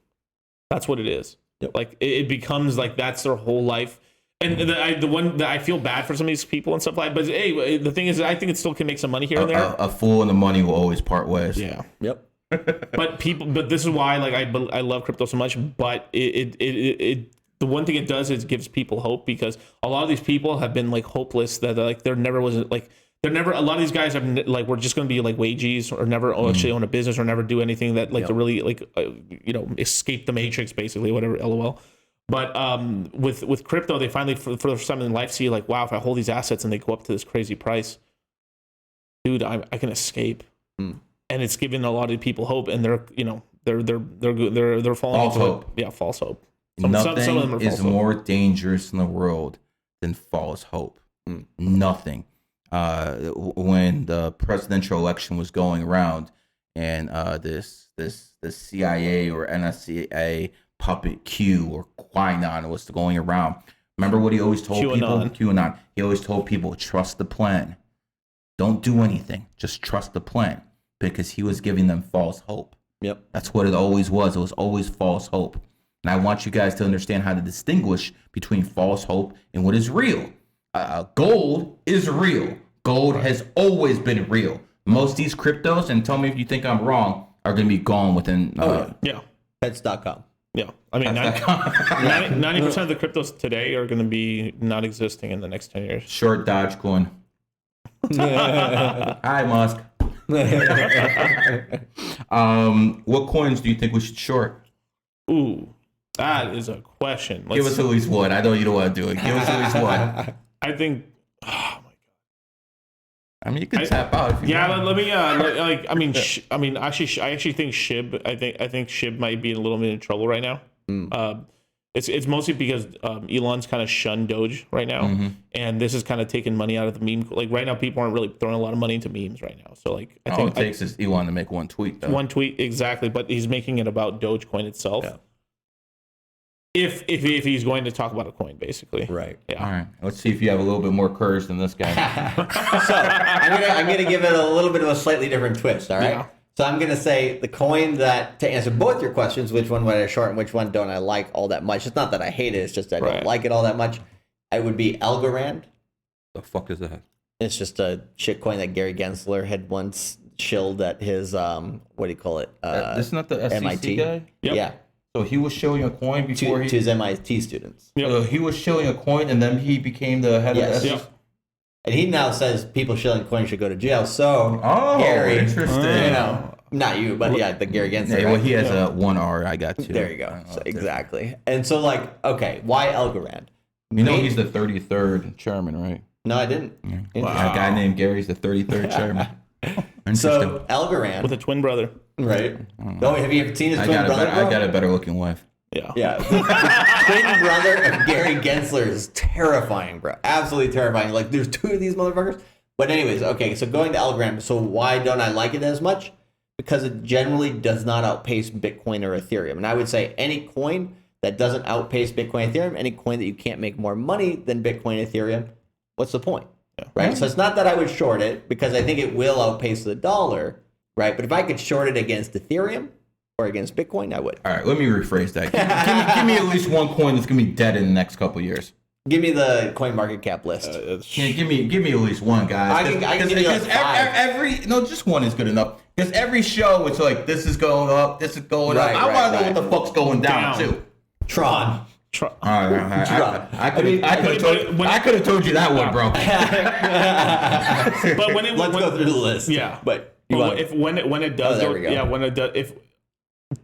That's what it is. Yep. Like it becomes like that's their whole life. And the one that I feel bad for some of these people and stuff like. But hey, the thing is, I think it still can make some money here and there. A fool and the money will always part ways. Yeah. Yep. But this is why like I love crypto so much. But it the one thing it does is it gives people hope, because a lot of these people have been like hopeless that like a lot of these guys have like we're just going to be like wages or never actually own a business or never do anything that like to really like escape the matrix, basically, whatever, LOL. But with crypto, they finally for the first time in life see like, wow, if I hold these assets and they go up to this crazy price, dude, I can escape. And it's giving a lot of people hope, and they're falling into hope. False hope. Nothing is more dangerous in the world than false hope. Nothing. When the presidential election was going around, and this CIA or NSA puppet Q or Quainon was going around. Remember what he always told people? QAnon. He always told people, trust the plan. Don't do anything. Just trust the plan, because he was giving them false hope. Yep. That's what it always was. It was always false hope. And I want you guys to understand how to distinguish between false hope and what is real. Gold is real. Gold has always been real. Most of these cryptos, and tell me if you think I'm wrong, are going to be gone within... Pets.com. Yeah. I mean, 90% of the cryptos today are going to be not existing in the next 10 years. Short Dogecoin. Hi, Musk. What coins do you think we should short? Ooh. That is a question. Give us at least one. I know you don't want to do it. Give us at least one. I think. Oh my god. I mean, you can tap out. If you want. Let me. I actually think SHIB. I think SHIB might be a little bit in trouble right now. It's mostly because Elon's kind of shunned Doge right now, and this is kind of taking money out of the meme. Like right now, people aren't really throwing a lot of money into memes right now. So like, I think all it takes is Elon to make one tweet. Though. One tweet, exactly. But he's making it about Dogecoin itself. Yeah. If he's going to talk about a coin, basically. Right. Yeah. All right. Let's see if you have a little bit more courage than this guy. So I'm gonna give it a little bit of a slightly different twist. All right. Yeah. So I'm gonna say the coin that, to answer both your questions, which one would I short and which one don't I like all that much? It's not that I hate it. It's just I don't like it all that much. It would be Algorand. The fuck is that? It's just a shit coin that Gary Gensler had once shilled at his what do you call it? This is not the SEC MIT guy. Yep. Yeah. So he was showing a coin before to his MIT students. Yep. He was showing a coin, and then he became the head of the SEC. And he now says people shilling coins should go to jail. So Gary, interesting. you know, not you, but yeah, the Gary Gensler. Yeah, well, right? he has a 1R. I got 2. There you go. So, exactly. And so, like, okay, why Algorand? You know, he's the 33rd chairman, right? No, I didn't. Yeah. Wow. A guy named Gary's the 33rd chairman. So Algorand with a twin brother. Right. Oh, have you ever seen his twin brother? I got a better looking wife. Yeah. Yeah. The twin brother of Gary Gensler is terrifying, bro. Absolutely terrifying. Like, there's 2 of these motherfuckers. But anyways, okay, so going to Algorand. So why don't I like it as much? Because it generally does not outpace Bitcoin or Ethereum. And I would say any coin that doesn't outpace Bitcoin and Ethereum, any coin that you can't make more money than Bitcoin and Ethereum, what's the point? Yeah. Right? So it's not that I would short it, because I think it will outpace the dollar, right? But if I could short it against Ethereum or against Bitcoin, I would. All right, let me rephrase that. Give me at least one coin that's going to be dead in the next couple of years. Give me the coin market cap list. Give me at least one, guys. I can give you like 5. Just one is good enough. Because every show, it's like, this is going up, this is going up. I want to know what the fuck's going down, too. Tron. All right. I could have told you that one, bro. But let's go through the list. Yeah. But when it does, when it does, if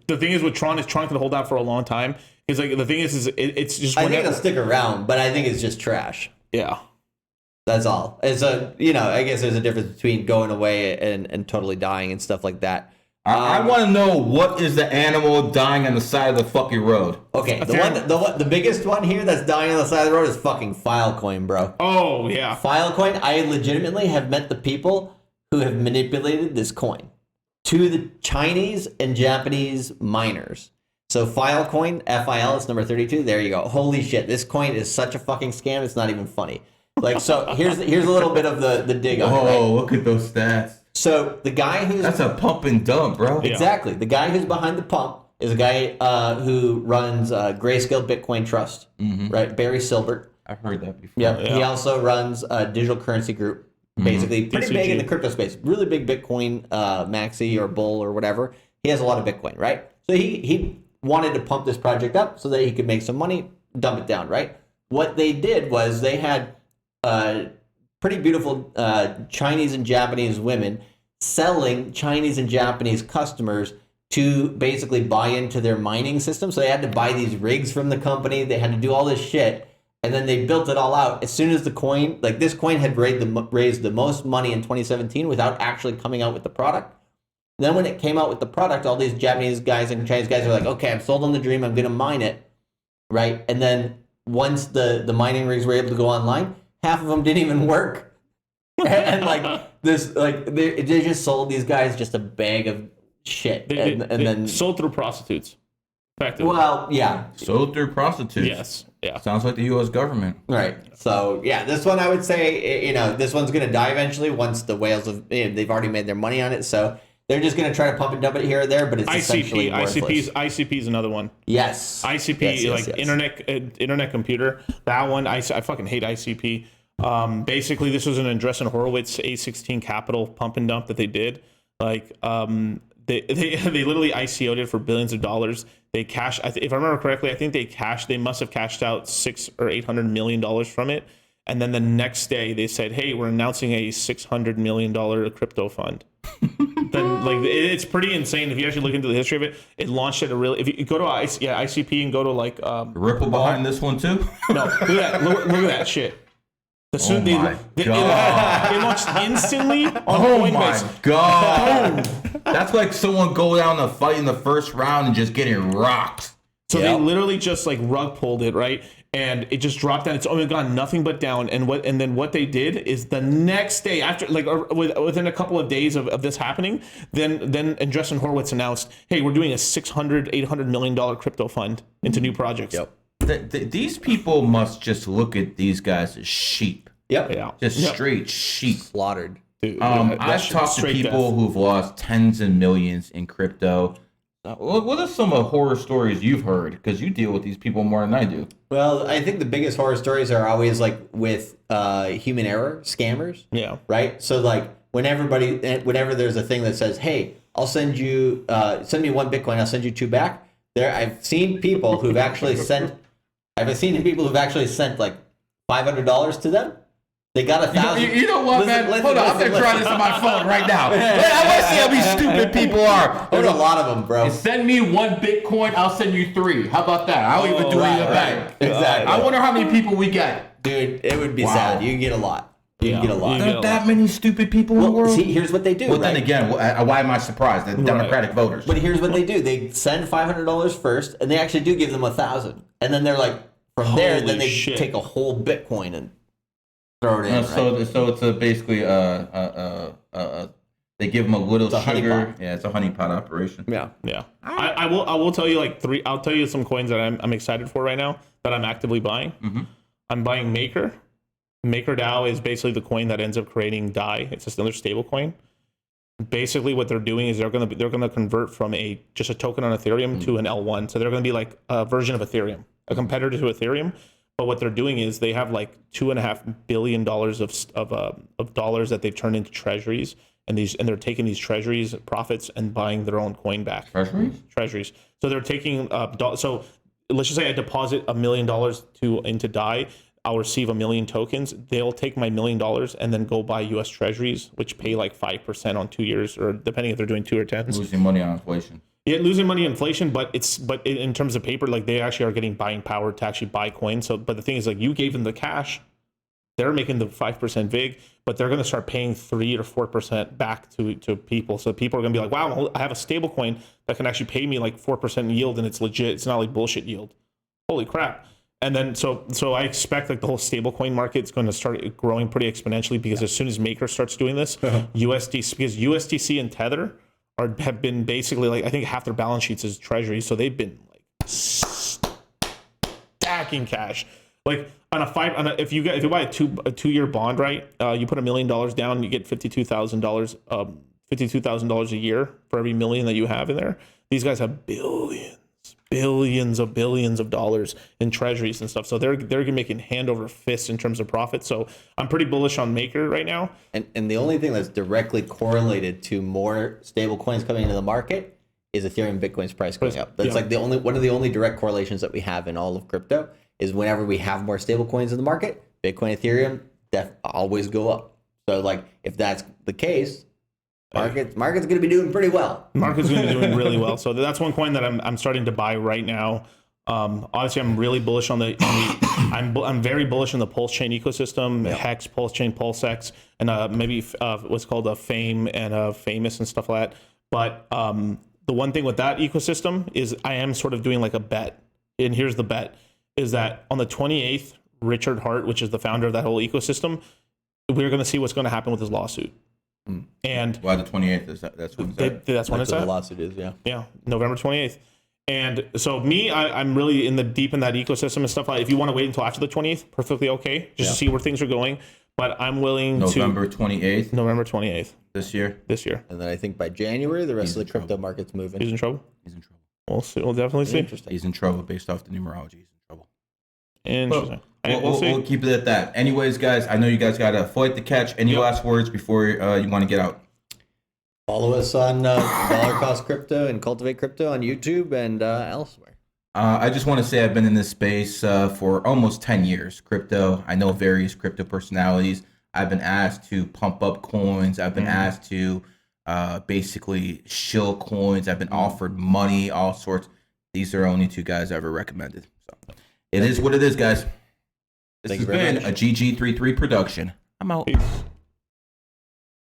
the thing is with Tron can hold out for a long time. Because like the thing is it's just. I think it'll stick around, but I think it's just trash. Yeah. That's all. It's I guess there's a difference between going away and totally dying and stuff like that. I want to know, what is the animal dying on the side of the fucking road? Okay, the biggest one here that's dying on the side of the road is fucking Filecoin, bro. Oh yeah, Filecoin. I legitimately have met the people who have manipulated this coin to the Chinese and Japanese miners. So Filecoin, FIL, it's number 32. There you go. Holy shit, this coin is such a fucking scam. It's not even funny. Like, so here's a little bit of the dig on it. Oh, look at those stats. So the guy that's a pump and dump, bro. Exactly. The guy who's behind the pump is a guy who runs Grayscale Bitcoin Trust, right? Barry Silbert. I've heard that before. Yeah. He also runs a digital currency group, basically pretty big in the crypto space. Really big Bitcoin maxi or bull or whatever. He has a lot of Bitcoin, right? So he wanted to pump this project up so that he could make some money, dump it down, right? What they did was they had pretty beautiful Chinese and Japanese women selling Chinese and Japanese customers to basically buy into their mining system. So they had to buy these rigs from the company. They had to do all this shit. And then they built it all out. As soon as the coin, like this coin had raised the most money in 2017 without actually coming out with the product. Then when it came out with the product, all these Japanese guys and Chinese guys were like, okay, I'm sold on the dream. I'm going to mine it. Right. And then once the mining rigs were able to go online, half of them didn't even work. And like this, like they just sold these guys just a bag of shit, and then sold through prostitutes. Effectively. Well, yeah, sold through prostitutes. Yes, yeah. Sounds like the U.S. government. Right. So yeah, this one I would say, this one's gonna die eventually once the whales have they've already made their money on it. So they're just gonna try to pump and dump it here or there, but it's essentially worthless. ICP is another one. Yes. ICP, yes. Internet computer. That one, I fucking hate ICP. Basically, this was an Andreessen Horowitz A16 Capital pump and dump that they did. Like, they literally ICO'd it for billions of dollars. They cashed, if I remember correctly, I think they must have cashed out $600 or $800 million from it. And then the next day they said, hey, we're announcing a $600 million crypto fund. Then like it's pretty insane if you actually look into the history of it. It launched at a really, if you go to ICP and go to like Ripple behind this one too. No, look at that. Look at that shit. It launched instantly. Oh my god! That's like someone go down to fight in the first round and just getting rocked. So they literally just like rug pulled it, right? And it just dropped down. It's only gone nothing but down. And then what they did is the next day, after like within a couple of days of this happening, then Andreessen Horowitz announced, hey, we're doing a $800 million crypto fund into new projects. Yep. These people must just look at these guys as sheep. Yep. Yeah. Just straight sheep. Slaughtered. Dude, I've talked to people who've lost tens of millions in crypto. What are some horror stories you've heard? Because you deal with these people more than I do. Well, I think the biggest horror stories are always like with human error scammers. Yeah. Right. So like whenever there's a thing that says, "Hey, I'll send me 1 Bitcoin, I'll send you 2 back." I've seen people who've actually sent like $500 to them, They got 1,000. You know what, man? Hold on, I'm gonna try this on my phone right now. I want to see how these stupid people are. There's a lot of them, bro. Send me 1 Bitcoin, I'll send you 3. How about that? I'll even do it in the bank. Exactly. I wonder how many people we get. Dude, it would be sad. You can get a lot. You can get a lot. There aren't that many stupid people in the world. See, here's what they do. Well, then again, why am I surprised? The Democratic voters. But here's what they do. They send $500 first, and they actually do give them 1,000. And then they're like, from there, then they take a whole Bitcoin and throw it in. So it's basically they give them a little sugar. Honeypot. Yeah, it's a honeypot operation. Yeah. I will tell you like 3. I'll tell you some coins that I'm excited for right now that I'm actively buying. Mm-hmm. I'm buying Maker. MakerDAO is basically the coin that ends up creating DAI. It's just another stable coin. Basically, what they're doing is they're gonna convert from just a token on Ethereum to an L1. So they're gonna be like a version of Ethereum, a competitor to Ethereum. But what they're doing is they have like $2.5 billion of dollars that they've turned into treasuries, and they're taking these treasuries profits and buying their own coin back. Treasuries. So they're taking so let's just say I deposit $1 million into DAI. I'll receive 1 million tokens. They'll take my $1 million and then go buy U.S. Treasuries, which pay like 5% on 2 years, or depending if they're doing 2 or 10s. Losing money on inflation. Yeah, losing money on inflation, but in terms of paper, like they actually are getting buying power to actually buy coins. So, but the thing is, like you gave them the cash, they're making the 5% VIG, but they're going to start paying 3 or 4% back to people. So people are going to be like, wow, I have a stable coin that can actually pay me like 4% yield, and it's legit. It's not like bullshit yield. Holy crap. And then so I expect like the whole stablecoin market is going to start growing pretty exponentially, because as soon as Maker starts doing this, USDC, because USDC and Tether have been basically like, I think half their balance sheets is treasury, so they've been like stacking cash. Like if you buy a 2-year bond, right? You put $1 million down, you get $52,000 a year for every million that you have in there. These guys have billions of dollars in treasuries and stuff. So they're making hand over fist in terms of profit. So I'm pretty bullish on Maker right now. And the only thing that's directly correlated to more stable coins coming into the market is Ethereum Bitcoin's price going up. That's like one of the only direct correlations that we have in all of crypto is whenever we have more stable coins in the market, Bitcoin, Ethereum always go up. So like if that's the case, market's going to be doing pretty well. Market's going to be doing really well. So that's one coin that I'm starting to buy right now. Honestly, I'm really bullish on I'm very bullish on the Pulse Chain ecosystem, Hex, Pulse Chain, PulseX, and maybe what's called a Fame and Famous and stuff like that. But the one thing with that ecosystem is I am sort of doing like a bet. And here's the bet, is that on the 28th, Richard Hart, which is the founder of that whole ecosystem, we're going to see what's going to happen with his lawsuit. And why the 28th is that's when that's when it's the at. lawsuit is, yeah, November 28th. And so I'm really deep in that ecosystem and stuff. If you want to wait until after the 20th, perfectly okay, just to see where things are going. But I'm willing November 28th. November 28th this year. And then I think by January the rest of the crypto market's moving. He's in trouble. He's in trouble. We'll see. We'll definitely see. Interesting. He's in trouble based off the numerology. He's in trouble. Interesting. We'll keep it at that. Anyways, guys, I know you guys got a flight to catch. Any last words before you want to get out? Follow us on Dollar Cost Crypto and Cultivate Crypto on YouTube and elsewhere. I just want to say I've been in this space for almost 10 years. Crypto. I know various crypto personalities. I've been asked to pump up coins. I've been asked to basically shill coins. I've been offered money, all sorts. These are only 2 guys I ever recommended. So it is what it is, guys. This has been a GG33 production. I'm out. Peace.